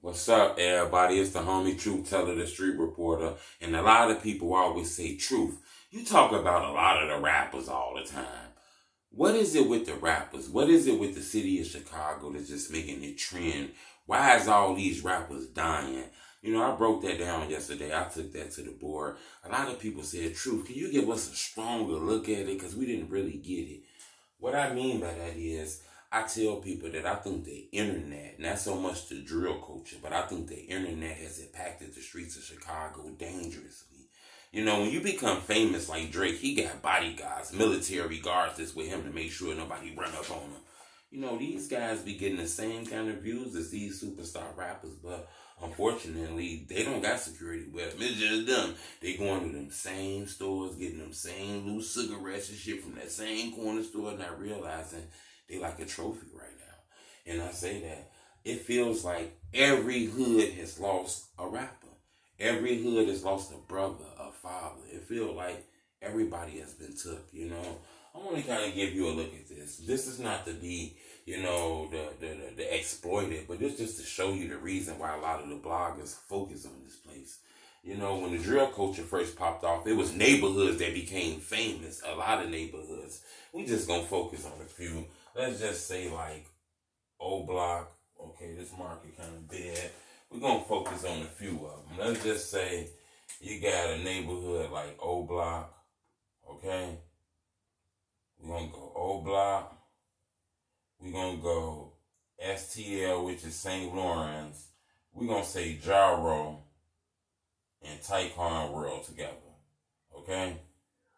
What's up, everybody? It's the homie Truth Teller, the street reporter. And a lot of people always say truth. You talk about a lot of the rappers all the time. What is it with the rappers? What is it with the city of Chicago that's just making it trend? Why is all these rappers dying? You know, I broke that down yesterday. I took that to the board. A lot of people said, Truth, can you give us a stronger look at it? Because we didn't really get it. What I mean by that is, I tell people that I think the internet, not so much the drill culture, but I think the internet has impacted the streets of Chicago dangerously. You know, when you become famous like Drake, he got bodyguards, military guards that's with him to make sure nobody run up on him. You know, these guys be getting the same kind of views as these superstar rappers, but unfortunately, they don't got security with them. It's just them. They going to them same stores, getting them same loose cigarettes and shit from that same corner store, not realizing they like a trophy right now. And I say that it feels like every hood has lost a rapper. Every hood has lost a brother, a father. It feels like everybody has been took, you know. I want to kind of give you a look at this. This is not to be, you know, the exploited, but it's just to show you the reason why a lot of the bloggers focus on this place. You know, when the drill culture first popped off, it was neighborhoods that became famous. A lot of neighborhoods. We just gonna focus on a few. Let's just say like O Block. Okay, this market kind of dead. We're gonna focus on a few of them. Let's just say you got a neighborhood like O Block. Okay, we're gonna go O Block. We're gonna go STL, which is St. Lawrence. We're gonna say Jaro and Tycon World together. Okay,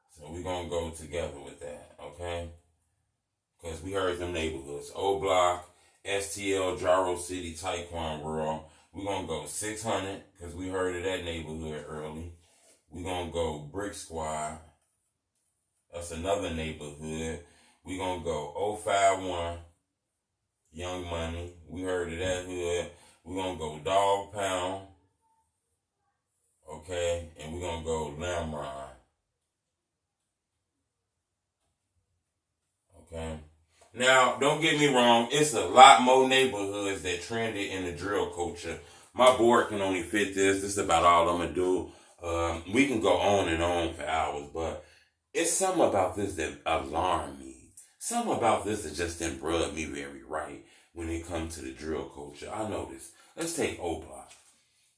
so we're gonna go together with that. Okay. Because we heard them neighborhoods. O Block, STL, Jaro City, Taekwon World. We're going to go 600 because we heard of that neighborhood early. We're going to go Brick Squad. That's another neighborhood. We're going to go 051, Young Money. We heard of that hood. We're going to go Dog Pound. Okay. And we're going to go Lamron. Okay. Now, don't get me wrong, it's a lot more neighborhoods that trended in the drill culture. My board can only fit this. This is about all I'm going to do. We can go on and on for hours, but it's something about this that alarmed me. Something about this that just didn't rub me very right when it comes to the drill culture. I know this. Let's take O Block.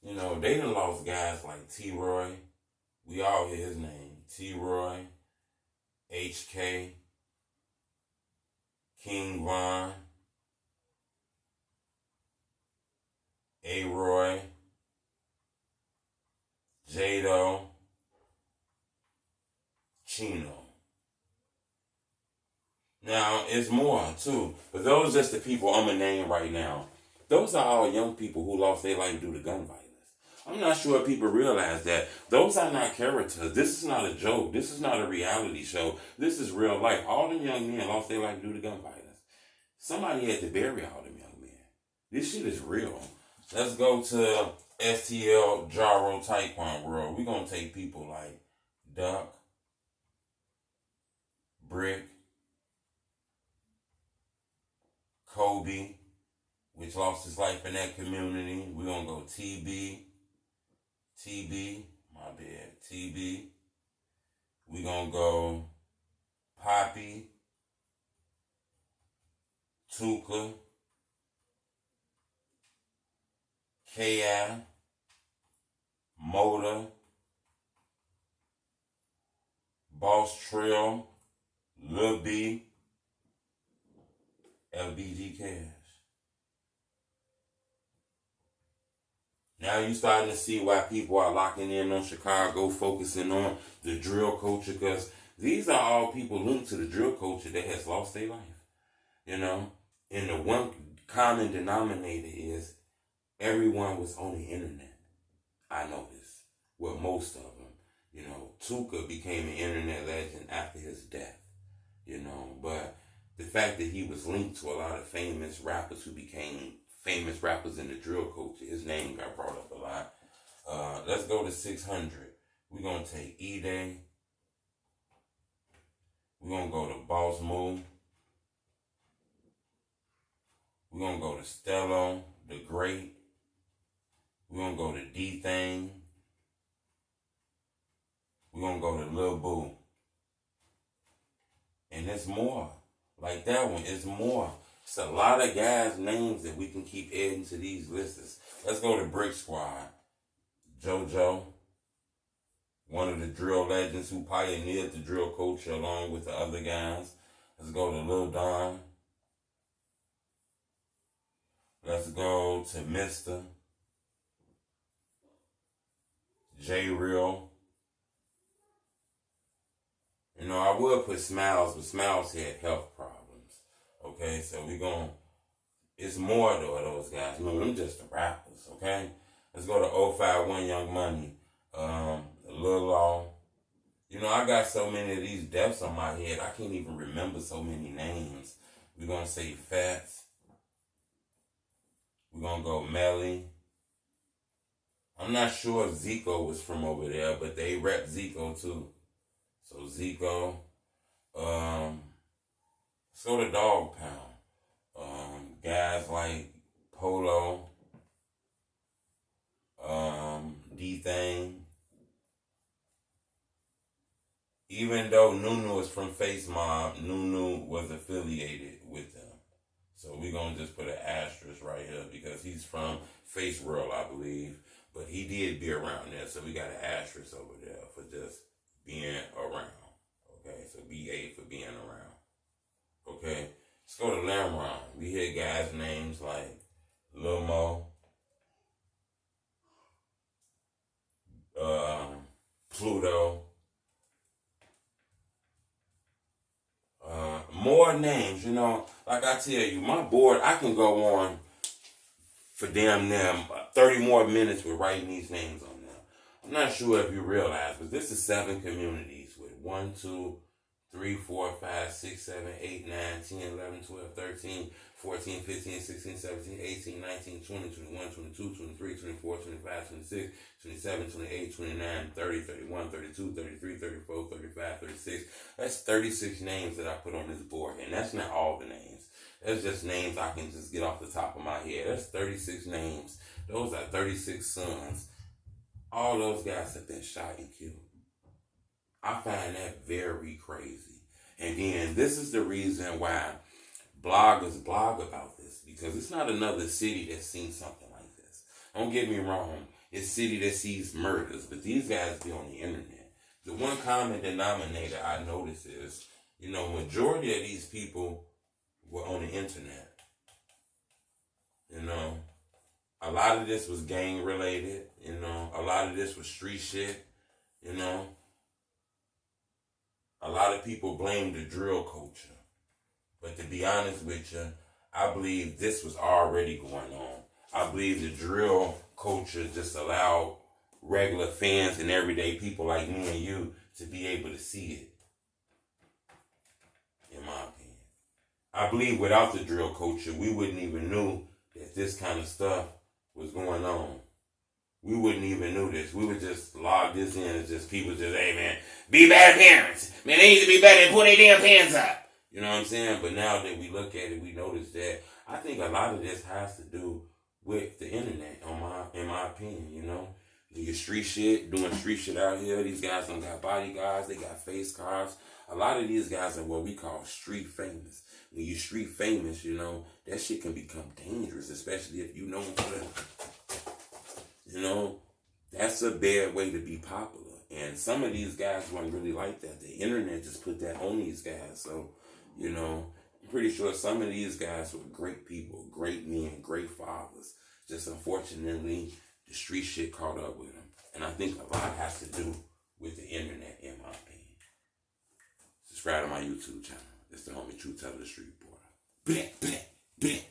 You know, they done lost guys like T-Roy. We all hear his name. T-Roy, HK, King Von, A-Roy, Jado, Chino. Now, it's more, too. But those are just the people I'm going to name right now. Those are all young people who lost their life due to gun violence. I'm not sure people realize that. Those are not characters. This is not a joke. This is not a reality show. This is real life. All them young men lost their life due to gun violence. Somebody had to bury all them young men. This shit is real. Let's go to STL, Jaro, Taekwon World. We're going to take people like Duck, Brick, Kobe, which lost his life in that community. We're going to go TB, my bad, TB. We're going to go Poppy, Tuka, K.I., Motor, Boss Trill, Lil B, LBG Cash. Now you starting to see why people are locking in on Chicago, focusing on the drill culture, because these are all people linked to the drill culture that has lost their life. You know? And the one common denominator is everyone was on the internet. I know this. Well, most of them. You know, Tuka became an internet legend after his death. You know, but the fact that he was linked to a lot of famous rappers who became famous rappers in the drill culture, his name got brought up a lot. Let's go to 600. We're going to take E-Day. We're going to go to Boss Move. We're going to go to Stello, the Great. We're going to go to D-Thing. We're going to go to Lil Boo. And there's more. Like that one, it's more. It's a lot of guys' names that we can keep adding to these lists. Let's go to Brick Squad. JoJo, one of the drill legends who pioneered the drill culture along with the other guys. Let's go to Lil Don. Let's go to Mr. J Real. You know, I would put Smiles, but Smiles had health problems. Okay, so it's more though of those guys. You know, them just the rappers, okay? Let's go to 051 Young Money. Lil Law. You know, I got so many of these deaths on my head, I can't even remember so many names. We're going to say Fats. We're going to go Melly. I'm not sure if Zico was from over there, but they rep Zico too. So Zico. Let's go to Dog Pound. Guys like Polo. D-Thing. Even though Nunu is from Face Mob, Nunu was affiliated with them. So we're going to just put an asterisk right here because he's from Face World, I believe. But he did be around there, so we got an asterisk over there for just being around. Okay, so BA for being around. Okay, let's go to Lamron. We hear guys' names like Lil Mo, Pluto, more names, you know. Like I tell you, my board, I can go on for damn near 30 more minutes with writing these names on there. I'm not sure if you realize, but this is 7 communities with 1, 2, 3, 4, 5, 6, 7, 8, 9, 10, 11, 12, 13, 14, 15, 16, 17, 18, 19, 20, 21, 22, 23, 24, 25, 26, 27, 28, 29, 30, 31, 32, 33, 34, 35, 36. That's 36 names that I put on this board. And that's not all the names. That's just names I can just get off the top of my head. That's 36 names. Those are 36 sons. All those guys have been shot and killed. I find that very crazy. And then this is the reason why bloggers blog about this. Because it's not another city that's seen something like this. Don't get me wrong. It's a city that sees murders. But these guys be on the internet. The one common denominator I notice is, you know, majority of these people were on the internet. You know, a lot of this was gang related. You know, a lot of this was street shit. You know, a lot of people blame the drill culture. But to be honest with you, I believe this was already going on. I believe the drill culture just allowed regular fans and everyday people like me and you to be able to see it. In my opinion. I believe without the drill culture, we wouldn't even know that this kind of stuff was going on. We wouldn't even know this. We would just log this in as just people just, hey man, be better parents. Man, they need to be better and put their damn pants up. You know what I'm saying? But now that we look at it, we notice that I think a lot of this has to do with the internet, in my opinion, you know? Your street shit, doing street shit out here. These guys don't got bodyguards, they got face cars. A lot of these guys are what we call street famous. When you're street famous, you know, that shit can become dangerous, especially if you know for that. You know, that's a bad way to be popular. And some of these guys weren't really like that. The internet just put that on these guys. So, you know, I'm pretty sure some of these guys were great people, great men, great fathers. Just unfortunately, the street shit caught up with them. And I think a lot has to do with the internet, in my opinion. Subscribe to my YouTube channel. It's the homie True Teller, the Street Reporter. Bleh, bleh, bleh.